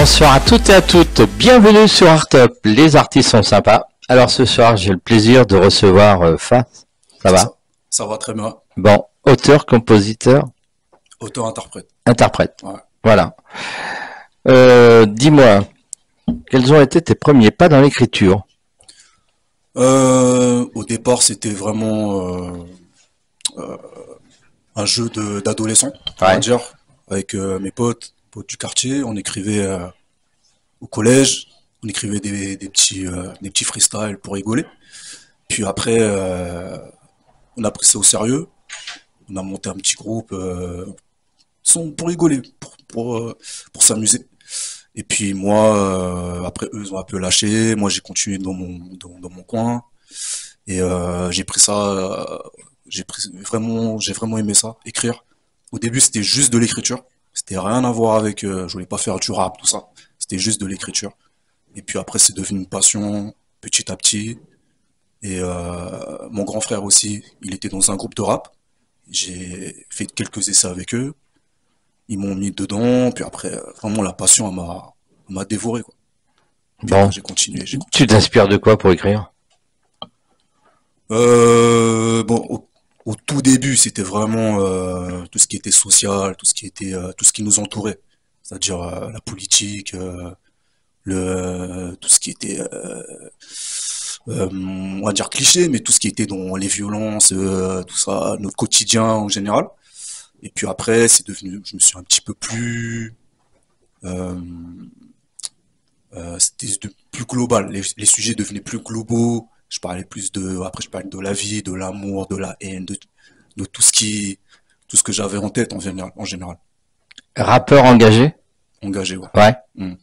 Bonsoir à toutes et à toutes, bienvenue sur Artop, les artistes sont sympas. Alors ce soir j'ai le plaisir de recevoir Fa, ça va? Ça va très bien. Bon, auteur, compositeur, Auteur-interprète. interprète, Ouais. voilà. Dis-moi, quels ont été tes premiers pas dans l'écriture? Au départ, c'était vraiment un jeu d'adolescent, on va Ouais, dire, avec mes potes du quartier. On écrivait au collège, on écrivait des petits freestyles pour rigoler. Puis après, on a pris ça au sérieux. On a monté un petit groupe pour rigoler, pour s'amuser. Et puis moi, après eux, ils ont un peu lâché. Moi, j'ai continué dans mon coin. Et j'ai vraiment aimé ça, écrire. Au début, c'était juste de l'écriture. C'était rien à voir avec, je voulais pas faire du rap, tout ça. C'était juste de l'écriture. Et puis après, c'est devenu une passion, petit à petit. Et mon grand frère aussi, il était dans un groupe de rap. J'ai fait quelques essais avec eux. Ils m'ont mis dedans. Puis après, vraiment, la passion, elle m'a dévoré, quoi. Puis après, bon, j'ai tu continué. t'inspires de quoi pour écrire? Bon, au tout début, c'était vraiment tout ce qui était social, tout ce qui nous entourait, c'est-à-dire la politique, tout ce qui était, on va dire cliché, mais tout ce qui était dans les violences, tout ça, notre quotidien en général. Et puis après, je me suis un petit peu plus, euh, plus global. Les sujets devenaient plus globaux. Après je parlais de la vie, de l'amour, de la haine, de tout ce que j'avais en tête en général. Rappeur engagé? Engagé, ouais. Ouais. Mm. Ouais.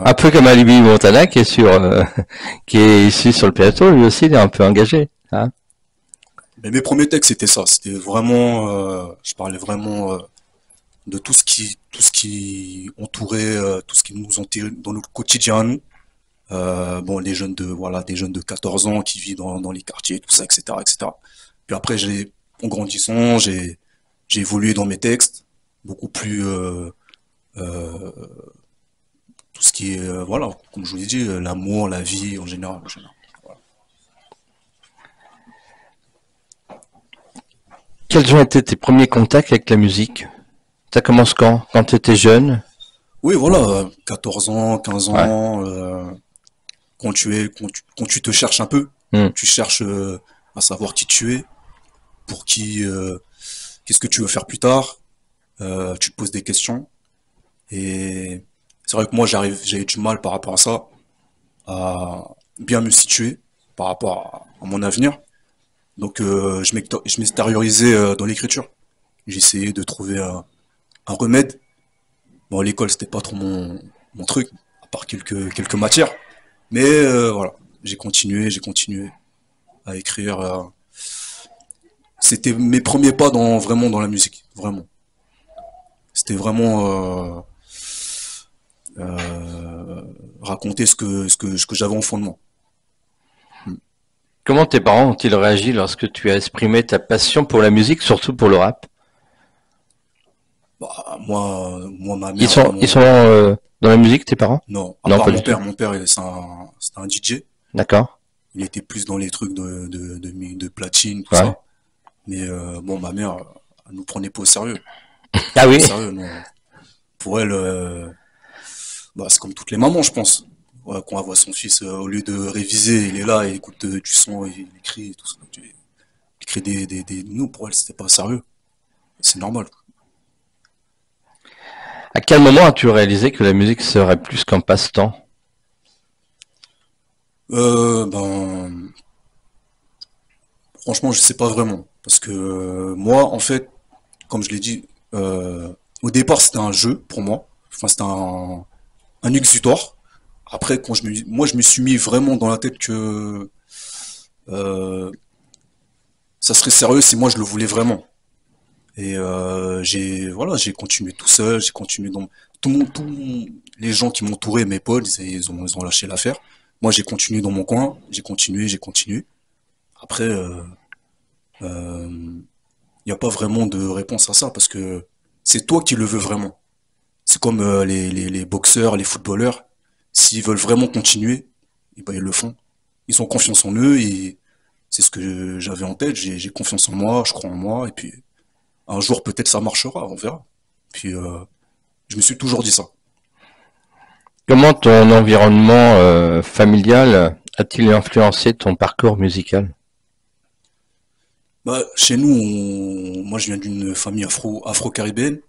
Un peu comme Alibi Montana qui est qui est ici sur le plateau, lui aussi il est un peu engagé, hein? Mais mes premiers textes, c'était ça. C'était vraiment, je parlais vraiment de tout ce qui entourait, tout ce qui nous entourait dans notre quotidien à nous. Bon, des jeunes de 14 ans qui vivent dans les quartiers, tout ça, etc., etc. Puis après, en grandissant, j'ai évolué dans mes textes, beaucoup plus, euh, tout ce qui est, voilà, comme je vous l'ai dit, l'amour, la vie en général, en général. Voilà. Quels ont été tes premiers contacts avec la musique? Ça commence quand? Quand tu étais jeune? Oui, voilà, 14 ans, 15 Ouais. ans, quand tu te cherches un peu, Hmm. tu cherches à savoir qui tu es, pour qui, qu'est-ce que tu veux faire plus tard, tu te poses des questions. Et c'est vrai que moi, j'ai eu du mal par rapport à ça, à bien me situer par rapport à mon avenir. Donc, je m'extériorisais dans l'écriture. J'essayais de trouver un remède. Bon, à l'école, c'était pas trop mon truc, à part quelques matières. Mais voilà, j'ai continué à écrire. C'était mes premiers pas vraiment dans la musique, vraiment. C'était vraiment raconter ce que j'avais en fond de moi. Comment tes parents ont-ils réagi lorsque tu as exprimé ta passion pour la musique, surtout pour le rap? Bah, moi, ma Ils mère, sont, ils vraiment, sont dans la musique, tes parents? non. À Non, part pas du tout. mon père, c'est un DJ. D'accord. Il était plus dans les trucs de platine, tout Ouais. ça. Mais bon, ma mère, elle nous prenait pas au sérieux. Ah Pas au oui? sérieux, non. Pour elle, bah, c'est comme toutes les mamans, je pense. Ouais, quand elle voit son fils, au lieu de réviser, il est là, il écoute du son, il écrit, et tout ça. Il écrit nous, pour elle, c'était pas sérieux. C'est normal. À quel moment as-tu réalisé que la musique serait plus qu'un passe-temps? Ben, franchement, je sais pas vraiment. Parce que moi, en fait, comme je l'ai dit, au départ, c'était un jeu pour moi. Enfin, c'était un exutoire. Après, moi, je me suis mis vraiment dans la tête que euh, ça serait sérieux si moi je le voulais vraiment. Et j'ai continué tout seul, j'ai continué dans les gens qui m'entouraient, mes potes, ils ont lâché l'affaire. Moi, j'ai continué dans mon coin, j'ai continué. Après, il n'y a pas vraiment de réponse à ça parce que c'est toi qui le veux vraiment. C'est comme les boxeurs, les footballeurs. S'ils veulent vraiment continuer, eh ben, ils le font. Ils ont confiance en eux et c'est ce que j'avais en tête. J'ai confiance en moi, je crois en moi. Et puis un jour peut-être ça marchera, on verra. Puis je me suis toujours dit ça. Comment ton environnement familial a-t-il influencé ton parcours musical? Bah, chez nous, moi je viens d'une famille afro-caribéenne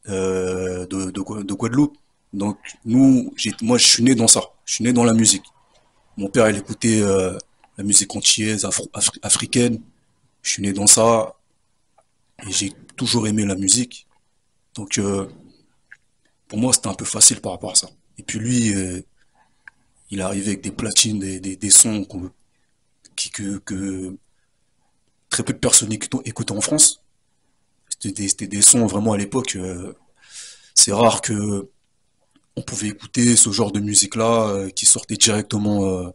de Guadeloupe. Donc nous, moi je suis né dans ça. Je suis né dans la musique. Mon père, il écoutait la musique antillaise, africaine. Je suis né dans ça et j'ai toujours aimé la musique. Donc pour moi, c'était un peu facile par rapport à ça. Et puis lui, il est arrivé avec des platines, des sons que très peu de personnes écoutaient en France. C'était des sons vraiment à l'époque. C'est rare que on pouvait écouter ce genre de musique-là qui sortait directement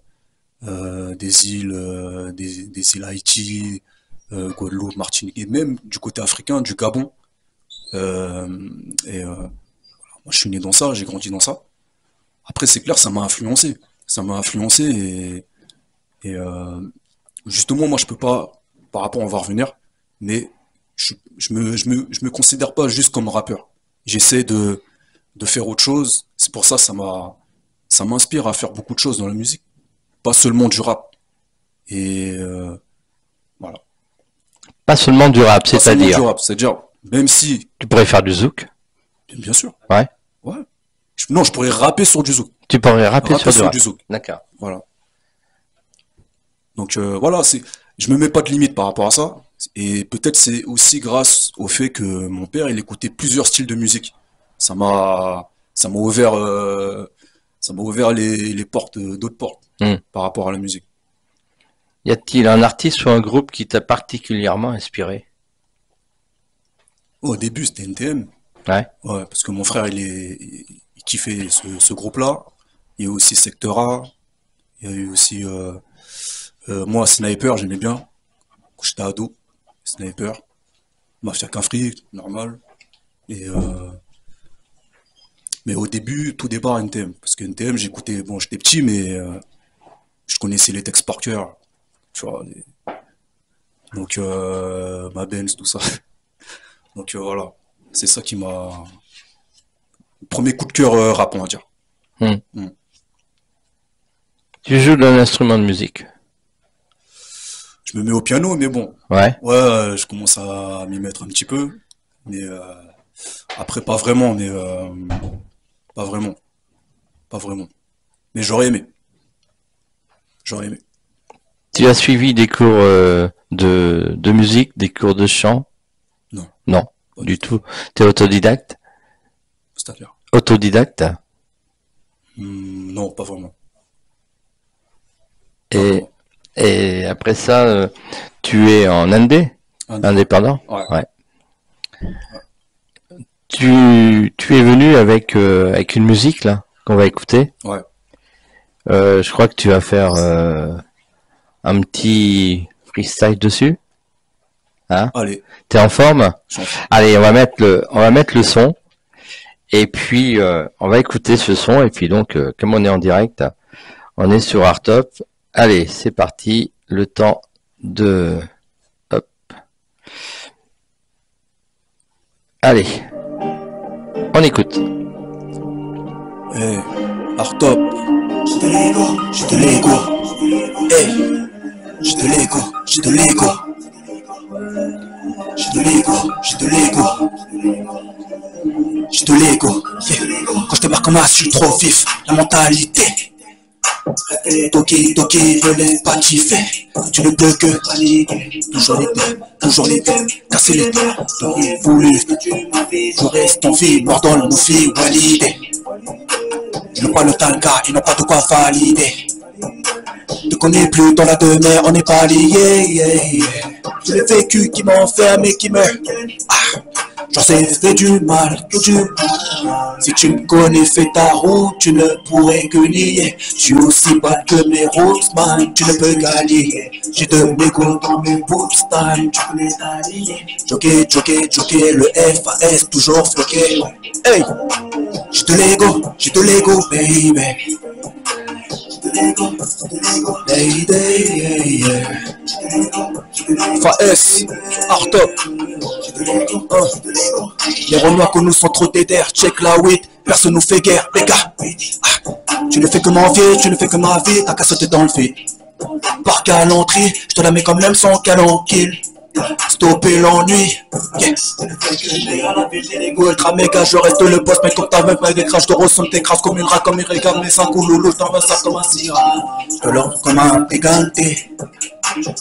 des îles Haïti, Guadeloupe, Martinique, et même du côté africain, du Gabon. Et moi, je suis né dans ça, j'ai grandi dans ça. Après, c'est clair, ça m'a influencé. Ça m'a influencé et justement, moi, je peux pas, par rapport, on va revenir, mais je me considère pas juste comme rappeur. J'essaie de faire autre chose. C'est pour ça, ça m'inspire à faire beaucoup de choses dans la musique. Pas seulement du rap. Et voilà. Pas seulement du rap, Pas seulement du c'est-à-dire, rap. C'est-à-dire, même si, tu pourrais faire du zouk, bien sûr, ouais. ouais. Non, je pourrais rapper sur du zouk. Tu pourrais rapper Rapper sur du sur rap. du zouk. D'accord. Voilà. Donc voilà, je me mets pas de limite par rapport à ça. Et peut-être c'est aussi grâce au fait que mon père, il écoutait plusieurs styles de musique. Ça m'a ouvert, les portes, d'autres portes Hmm. par rapport à la musique. Y a-t-il un artiste ou un groupe qui t'a particulièrement inspiré? Au début, c'était NTM. Ouais. Ouais, parce que mon frère, il kiffait ce groupe-là. Il y a eu aussi Secteur A. Il y a eu aussi, moi, Sniper, j'aimais bien. Quand j'étais ado, Sniper. Mafia Qu'Afrique, normal. Et, mais au début, tout départ NTM. Parce que NTM, j'écoutais, bon, j'étais petit, mais je connaissais les textes par cœur. Tu vois, donc, ma Benz, tout ça. Donc voilà, c'est ça qui m'a... Premier coup de cœur rap, on va dire. Hmm. Hmm. Tu joues d'un instrument de musique? Je me mets au piano, mais bon. Ouais. Ouais, je commence à m'y mettre un petit peu. Mais après, pas vraiment, mais pas vraiment. Pas vraiment. Mais j'aurais aimé. J'aurais aimé. Tu as suivi des cours de musique, des cours de chant? Non, Non, pas du du tout. tout. T'es autodidacte? C'est-à-dire. Autodidacte? Non, pas vraiment. Pas Et, vraiment. et après ça, tu es en indé? Indépendant. Indépendant? Ouais. Ouais. Tu es venu avec une musique là qu'on va écouter. Ouais. Je crois que tu vas faire un petit freestyle dessus. Hein? Allez, T'es en forme? j'en fais. Allez, on va mettre le son et puis on va écouter ce son et puis donc comme on est en direct, on est sur Artop. Allez, c'est parti. Le temps de hop. Allez, on écoute. Hey, Artop. J'ai de l'ego, j'ai de l'ego. Hey, j'ai de l'ego, j'ai de l'ego. J'ai de l'ego, j'ai de l'ego. J'ai de l'ego, yeah. Quand je débarque en masse, je suis trop vif. La mentalité. Toki, toki, je laisse pas kiffer. Tu ne peux que toujours les deux, casser les deux. T'aurais voulu, je reste en vie, mordant mon fille, validé. Ils n'ont pas le talga, ils n'ont pas de quoi valider. Ne connais plus dans la demeure, on n'est pas liés. Yeah, yeah. Je l'ai vécu qui m'enferme et qui me... Genre c'est fait du mal, que du mal. Si tu me connais, fais ta route, tu ne pourrais que nier. Je suis aussi bad que mes roots, man, tu ne peux gagner. J'ai de l'ego dans mes boobs, time, tu connais ta ligne. Joker, joker, joker, le FAS toujours floqué. Hey, j'ai de l'ego, baby. Lady, FAS, Art Top. Les renois que nous sont trop dédères, check la weed, personne nous fait guerre, les gars. Tu ne fais que m'envier, tu ne fais que ma vie, t'as qu'à sauter dans le vide. Par galanterie, je te la mets comme l'aime son canon kill. Stopper l'ennui, yeah. Ultra méga, je reste le boss, mais comme ta meuf avec des crashs de ressent, t'écrases comme une rat, comme une régale, mais sans couloulou, je t'envoie ça comme un syrah. Je te l'offre comme un péganté.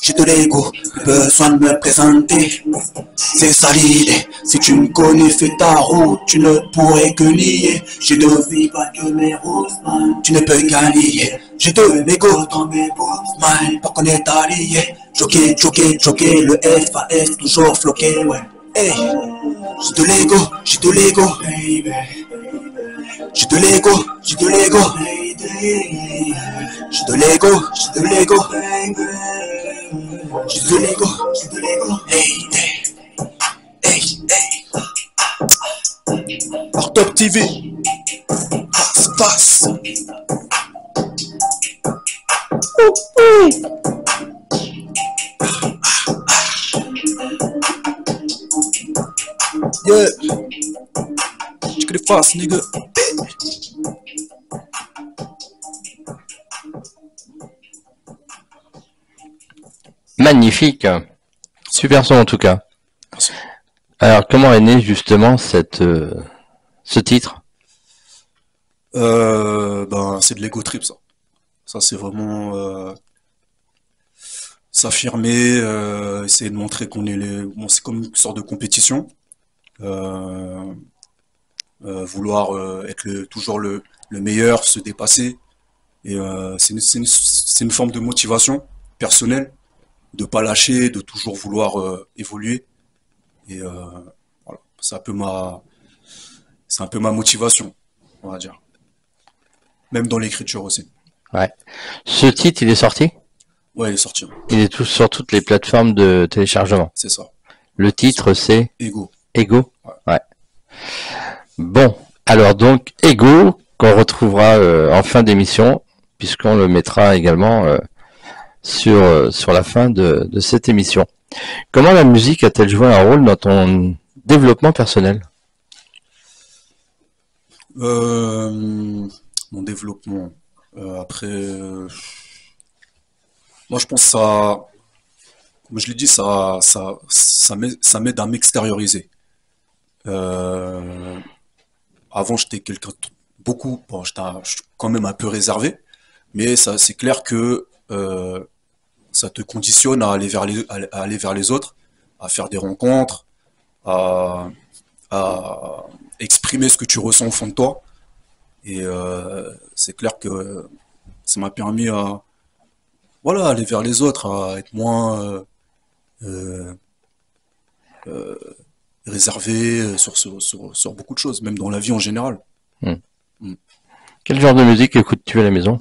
J'ai de l'ego, besoin de me présenter. C'est ça l'idée, si tu me connais, fais ta route, tu ne pourrais que nier. J'ai de vie, pas que mes roses, man, tu ne peux qu'un nier. J'ai de l'ego dans mes bouts, man, pas qu'on est alliés. Joker, joker, joker, le FAS toujours floqué, ouais. Hey, j'ai de l'ego, baby. J'ai de l'ego, j'ai de l'ego, j'ai de l'ego, j'ai de l'ego, j'ai de l'ego, hey, hey, hey. Art Top TV, passe. Yeah, tu que les faces, nigga. Magnifique. Super son en tout cas. Merci. Alors, comment est né justement ce titre? Ben, c'est de l'ego trip, ça. Ça, c'est vraiment s'affirmer, essayer de montrer qu'on est les. Bon, c'est comme une sorte de compétition. Euh, Vouloir être toujours le meilleur, se dépasser. Et c'est une forme de motivation personnelle, de pas lâcher, de toujours vouloir évoluer. Et voilà, c'est un peu ma motivation, on va dire. Même dans l'écriture aussi. Ouais. Ce titre, il est sorti? Ouais, il est sorti. Il est sur toutes les plateformes de téléchargement. C'est ça. Le titre, c'est Ego. Ego? Ouais. Ouais. Bon. Alors donc, Ego, qu'on retrouvera en fin d'émission, puisqu'on le mettra également sur la fin de cette émission. Comment la musique a-t-elle joué un rôle dans ton développement personnel? Mon développement. Après, moi je pense que ça, comme je l'ai dit, ça m'aide à m'extérioriser. Euh, Avant, j'étais quelqu'un beaucoup, bon, je suis quand même un peu réservé, mais ça, c'est clair que ça te conditionne à aller à aller vers les autres, à faire des rencontres, à, à exprimer ce que tu ressens au fond de toi. Et c'est clair que ça m'a permis à, voilà, aller vers les autres, à être moins euh, réservé sur beaucoup de choses, même dans la vie en général. Hmm. Mm. Quel genre de musique écoutes-tu à la maison?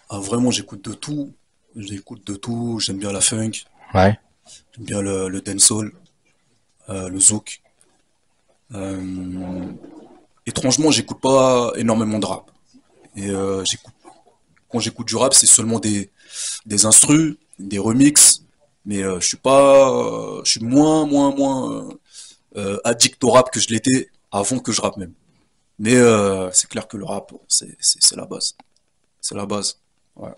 Ah, vraiment, j'écoute de tout. J'écoute de tout. J'aime bien la funk, Ouais. j'aime bien le dancehall, le zouk. Euh, Étrangement, j'écoute pas énormément de rap. Et quand j'écoute du rap, c'est seulement des instrus, des remixes. Mais je suis moins addict au rap que je l'étais avant que je rappe même. Mais c'est clair que le rap, c'est la base. C'est la base. Ouais.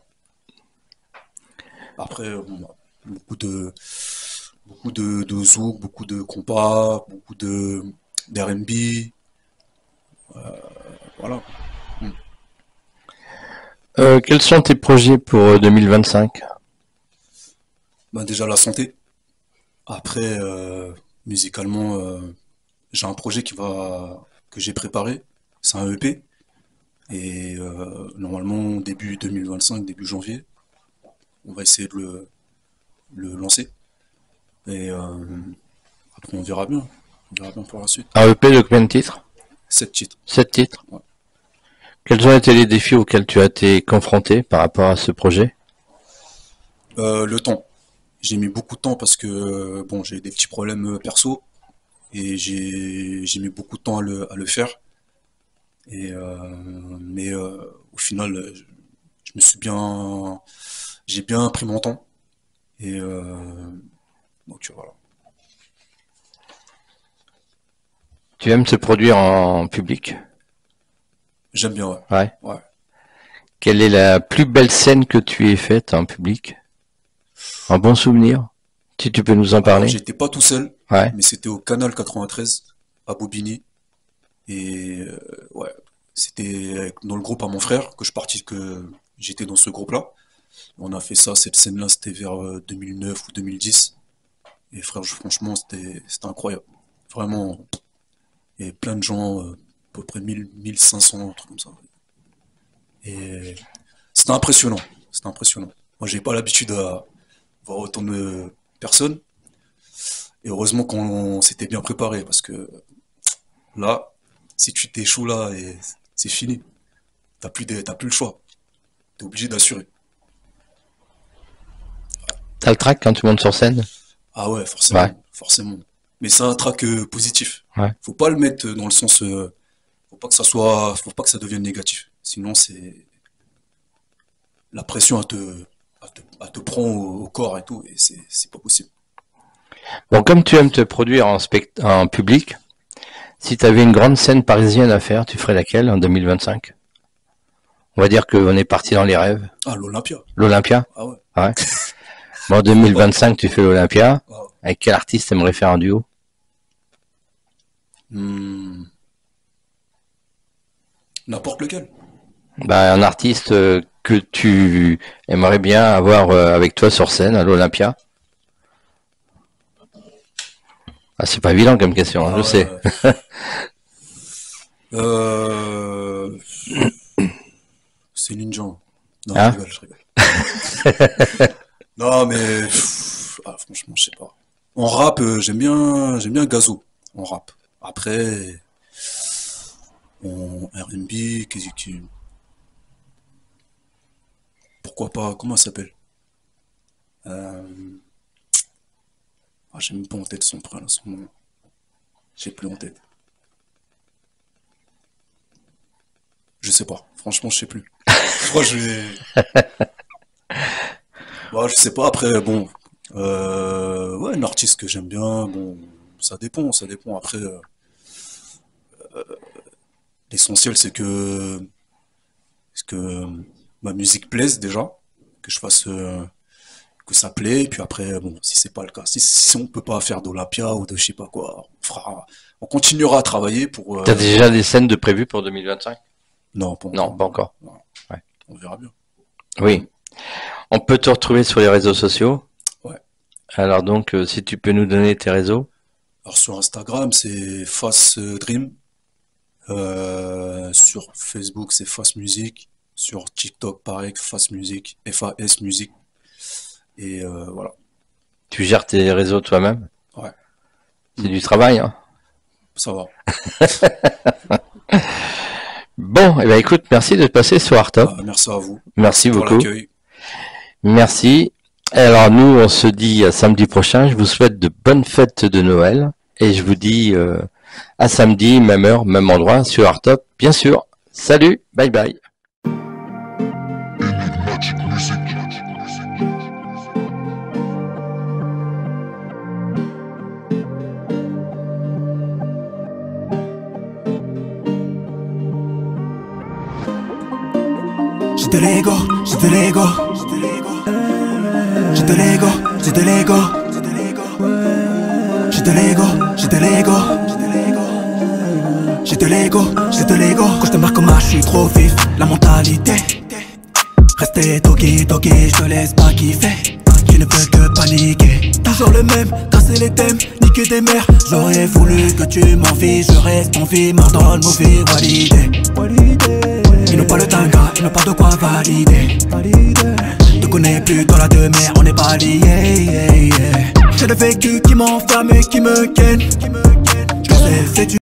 Après, bon, bah, beaucoup de, de zouk, beaucoup de compas, beaucoup de d'R&B, voilà. Mm. Quels sont tes projets pour 2025? Ben, déjà la santé. Après, musicalement, j'ai un projet que j'ai préparé. C'est un EP. Et normalement, début 2025, début janvier, on va essayer de le lancer. Et après, on verra bien. On verra bien pour la suite. Un EP de combien de titres? 7 titres. 7 titres. Ouais. Quels ont été les défis auxquels tu as été confronté par rapport à ce projet? Le temps. J'ai mis beaucoup de temps parce que bon, j'ai des petits problèmes perso et j'ai mis beaucoup de temps à le faire. Et mais au final, je me suis bien, j'ai bien pris mon temps et donc voilà. Tu aimes te produire en public? J'aime bien, ouais. Ouais. Ouais. Quelle est la plus belle scène que tu aies faite en public? Un bon souvenir? Si tu peux nous en Alors, parler? j'étais pas tout seul, Ouais. mais c'était au Canal 93 à Bobigny et ouais, c'était dans le groupe à mon frère que j'étais dans ce groupe-là. On a fait ça, cette scène-là, c'était vers 2009 ou 2010. Et frère, franchement, c'était incroyable. Vraiment, il y avait plein de gens, à peu près 1000, 1500, un truc comme ça. Et c'était impressionnant. C'était impressionnant. Moi, j'ai pas l'habitude à voir autant de personnes. Et heureusement qu'on s'était bien préparé parce que là, si tu t'échoues là, et c'est fini. T'as plus le choix. T'es obligé d'assurer. T'as le trac quand tu montes sur scène? Ah ouais, forcément, Ouais. forcément. Mais c'est un trac positif. Ouais. Faut pas le mettre dans le sens, faut pas que ça devienne négatif. Sinon, c'est la pression à te prend au corps et tout, et c'est pas possible. Bon, comme tu aimes te produire en public, si tu avais une grande scène parisienne à faire, tu ferais laquelle en 2025? On va dire qu'on est parti dans les rêves. Ah, l'Olympia. L'Olympia? Ah ouais. Ouais. Bon, en 2025, tu fais l'Olympia. Ah ouais. Avec quel artiste aimerais faire un duo? Hmm. N'importe lequel. Bah, un artiste que tu aimerais bien avoir avec toi sur scène à l'Olympia. Ah, c'est pas évident comme question, hein, Ah je sais. ouais. Euh... Céline Dion. Non, Hein? je rigole. Non, mais franchement, je sais pas. En rap, j'aime bien Gazo. En rap. Après, en R&B, pourquoi pas, comment ça s'appelle? Euh, j'ai même pas en tête son prénom, son nom. J'ai plus en tête. Je sais pas. Franchement, je sais plus. Je crois que je vais. Ouais, je sais pas. Après, bon, ouais, un artiste que j'aime bien. Bon, ça dépend, ça dépend. Après, l'essentiel, c'est que ma musique plaise déjà, que je fasse, que ça plaît. Et puis après, bon, si c'est pas le cas, si on peut pas faire d'Olympia ou de je sais pas quoi, on continuera à travailler pour. T'as déjà des scènes de prévues pour 2025? Non, pas Non, encore. pas encore. Non, Ouais. on verra bien. Oui. On peut te retrouver sur les réseaux sociaux. Ouais. Alors donc, si tu peux nous donner tes réseaux. Alors sur Instagram, c'est Face Dream. Sur Facebook, c'est Face Music. Sur TikTok, pareil, Face Music, FAS Music. Et voilà. Tu gères tes réseaux toi-même. Ouais, C'est du travail, hein. ça va. Bon, eh ben écoute, merci de passer sur Artop. Merci à vous Merci pour beaucoup. l'accueil. Merci. Alors nous, on se dit à samedi prochain. Je vous souhaite de bonnes fêtes de Noël. Et je vous dis à samedi, même heure, même endroit, sur Artop, bien sûr. Salut, bye bye. Enigmatic Music. J'ai de l'ego, j'ai de l'ego, j'ai de l'ego, j'ai de l'ego, j'ai de l'ego, j'ai de l'ego, j'ai de l'ego, j'ai de l'ego, j'ai de l'ego. Quand je te marque comme je suis trop vif, la mentalité. Rester toki toki, je te laisse pas kiffer. Tu ne peux que paniquer. Toujours le même, casser les thèmes, niquer des mères. J'aurais voulu que tu m'envies, je reste en vie, mort dans le mauvais validé. Ils n'ont pas le tanga, ils n'ont pas de quoi valider. Te connais plus dans la demeure, on n'est pas liés. J'ai le vécu qui m'enferme et qui me ken. fait du